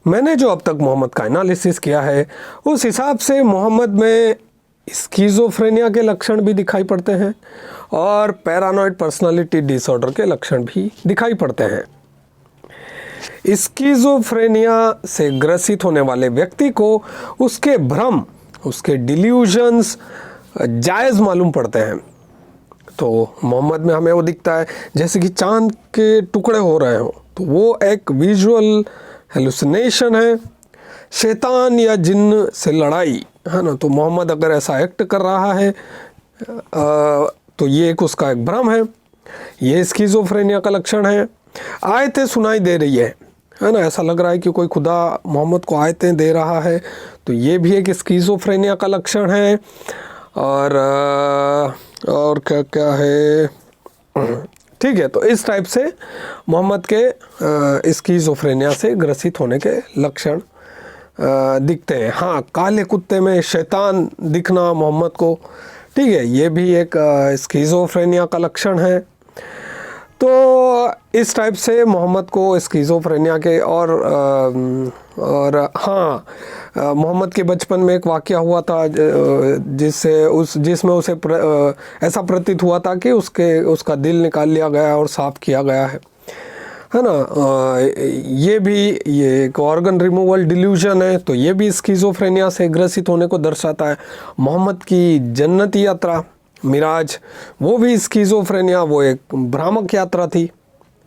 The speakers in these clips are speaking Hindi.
मैंने जो अब तक मोहम्मद का एनालिसिस किया है उस हिसाब से मोहम्मद में स्किज़ोफ्रेनिया के लक्षण भी दिखाई पड़ते हैं और पैरानॉइड पर्सनालिटी डिसऑर्डर के लक्षण भी दिखाई पड़ते हैं। स्किज़ोफ्रेनिया से ग्रसित होने वाले व्यक्ति को उसके भ्रम, उसके डिल्यूजन्स जायज़ मालूम पड़ते हैं। तो मोहम्मद में हमें वो दिखता है जैसे कि चांद के टुकड़े हो रहे हों, तो वो एक विजुअल हेलुसिनेशन है, शैतान या जिन्न से लड़ाई, है ना। तो मोहम्मद अगर ऐसा एक्ट कर रहा है तो ये एक उसका एक भ्रम है, ये स्किज़ोफ्रेनिया का लक्षण है। आयतें सुनाई दे रही है ना, ऐसा लग रहा है कि कोई खुदा मोहम्मद को आयतें दे रहा है, तो ये भी एक स्किज़ोफ्रेनिया का लक्षण है। और क्या क्या है, ठीक है। तो इस टाइप से मोहम्मद के स्किज़ोफ्रेनिया से ग्रसित होने के लक्षण दिखते हैं। हाँ, काले कुत्ते में शैतान दिखना मोहम्मद को, ठीक है, ये भी एक स्किज़ोफ्रेनिया का लक्षण है। तो इस टाइप से मोहम्मद को स्किज़ोफ्रेनिया के और हाँ, मोहम्मद के बचपन में एक वाक़या हुआ था जिसमें उसे ऐसा प्रतीत हुआ था कि उसका दिल निकाल लिया गया और साफ़ किया गया है ना। ये एक ऑर्गन रिमूवल डिल्यूजन है, तो ये भी स्किज़ोफ्रेनिया से ग्रसित होने को दर्शाता है। मोहम्मद की जन्नती यात्रा मिराज, वो भी स्किज़ोफ्रेनिया, वो एक भ्रामक यात्रा थी,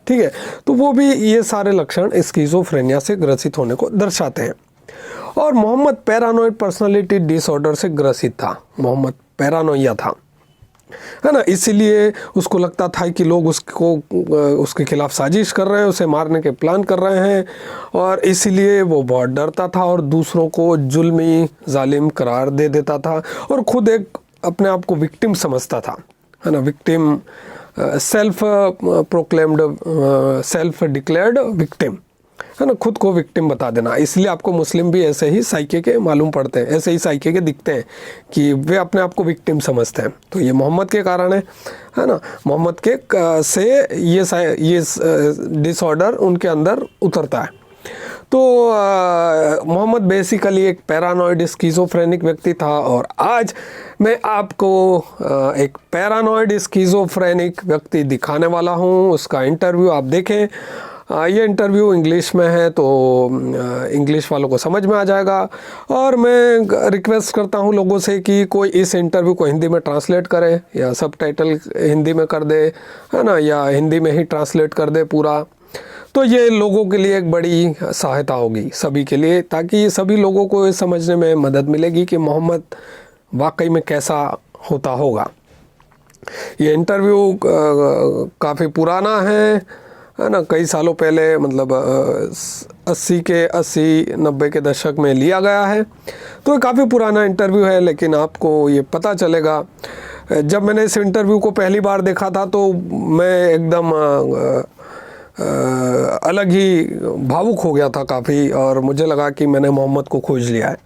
ठीक है। तो वो भी, ये सारे लक्षण स्किज़ोफ्रेनिया से ग्रसित होने को दर्शाते हैं। और मोहम्मद पैरानॉइड पर्सनालिटी डिसऑर्डर से ग्रसित था, मोहम्मद पैरानोइया था, है ना। इसीलिए उसको लगता था कि लोग उसके खिलाफ साजिश कर रहे हैं, उसे मारने के प्लान कर रहे हैं, और इसीलिए वो बहुत डरता था और दूसरों को जुल्मी जालिम करार दे देता था और खुद एक अपने आप को विक्टिम समझता था, है ना। Victim, self proclaimed, self declared victim, है ना, खुद को विक्टिम बता देना। इसलिए आपको मुस्लिम भी ऐसे ही साइके के मालूम पड़ते हैं, ऐसे ही साइके के दिखते हैं कि वे अपने आप को विक्टिम समझते हैं। तो ये मोहम्मद के कारण है ना। मोहम्मद के से ये डिसऑर्डर उनके अंदर उतरता है। तो मोहम्मद बेसिकली एक पैरानॉइड स्किज़ोफ्रेनिक व्यक्ति था, और आज मैं आपको एक पैरानॉइड स्किज़ोफ्रेनिक व्यक्ति दिखाने वाला हूँ। उसका इंटरव्यू आप देखें। ये इंटरव्यू इंग्लिश में है, तो इंग्लिश वालों को समझ में आ जाएगा। और मैं रिक्वेस्ट करता हूँ लोगों से कि कोई इस इंटरव्यू को हिंदी में ट्रांसलेट करे, या सबटाइटल हिंदी में कर दे, है ना, या हिंदी में ही ट्रांसलेट कर दे पूरा। तो ये लोगों के लिए एक बड़ी सहायता होगी, सभी के लिए, ताकि सभी लोगों को ये समझने में मदद मिलेगी कि मोहम्मद वाकई में कैसा होता होगा। ये इंटरव्यू काफ़ी पुराना है ना, कई सालों पहले, मतलब 80-90 के दशक में लिया गया है। तो ये काफ़ी पुराना इंटरव्यू है, लेकिन आपको ये पता चलेगा। जब मैंने इस इंटरव्यू को पहली बार देखा था तो मैं एकदम अलग ही भावुक हो गया था काफ़ी, और मुझे लगा कि मैंने मोहम्मद को खोज लिया है।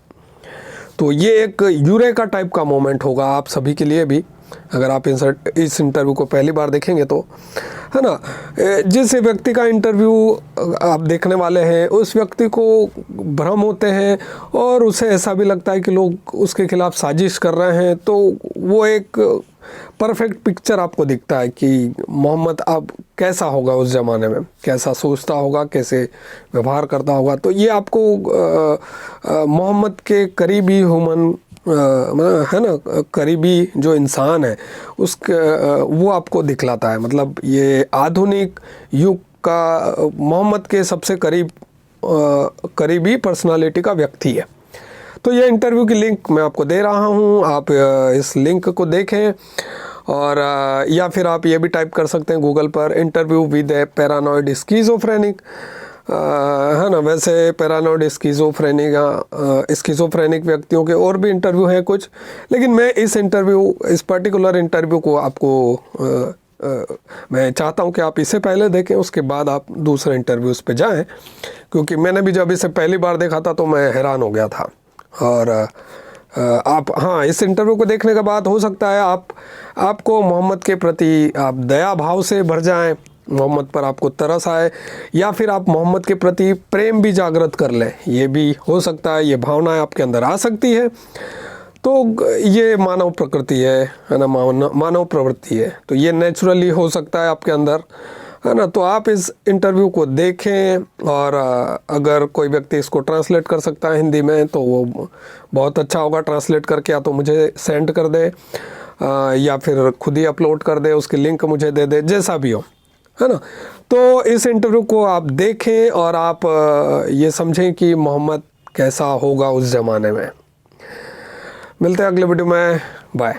तो ये एक यूरेका टाइप का मोमेंट होगा आप सभी के लिए भी, अगर आप इस इंटरव्यू को पहली बार देखेंगे तो, है ना। जिस व्यक्ति का इंटरव्यू आप देखने वाले हैं, उस व्यक्ति को भ्रम होते हैं और उसे ऐसा भी लगता है कि लोग उसके खिलाफ साजिश कर रहे हैं। तो वो एक परफेक्ट पिक्चर आपको दिखता है कि मोहम्मद अब कैसा होगा उस ज़माने में, कैसा सोचता होगा, कैसे व्यवहार करता होगा। तो ये आपको मोहम्मद के करीबी ह्यूमन, है ना, करीबी जो इंसान है उसके, वो आपको दिखलाता है। मतलब ये आधुनिक युग का मोहम्मद के सबसे करीबी पर्सनालिटी का व्यक्ति है। तो ये इंटरव्यू की लिंक मैं आपको दे रहा हूँ, आप इस लिंक को देखें। और या फिर आप ये भी टाइप कर सकते हैं गूगल पर, interview with A paranoid schizophrenic, है ना। वैसे पैरानॉइड स्किज़ोफ्रेनिक व्यक्तियों के और भी इंटरव्यू हैं कुछ, लेकिन मैं इस पर्टिकुलर इंटरव्यू को आपको मैं चाहता हूं कि आप इसे पहले देखें, उसके बाद आप दूसरे इंटरव्यूज़ पे जाएं, क्योंकि मैंने भी जब इसे पहली बार देखा था तो मैं हैरान हो गया था। और आप, हाँ, इस इंटरव्यू को देखने के बाद हो सकता है आपको मोहम्मद के प्रति आप दया भाव से भर जाएं, मोहम्मद पर आपको तरस आए, या फिर आप मोहम्मद के प्रति प्रेम भी जागृत कर लें, ये भी हो सकता है, ये भावनाएं आपके अंदर आ सकती है। तो ये मानव प्रकृति है ना, मानव प्रवृत्ति है, तो ये नेचुरली हो सकता है आपके अंदर, है ना। तो आप इस इंटरव्यू को देखें, और अगर कोई व्यक्ति इसको ट्रांसलेट कर सकता है हिंदी में तो वो बहुत अच्छा होगा। ट्रांसलेट करके या तो मुझे सेंड कर दे, या फिर खुद ही अपलोड कर दे, उसकी लिंक मुझे दे दे, जैसा भी हो, है ना। तो इस इंटरव्यू को आप देखें और आप ये समझें कि मोहम्मद कैसा होगा उस ज़माने में। मिलते हैं अगले वीडियो में, बाय।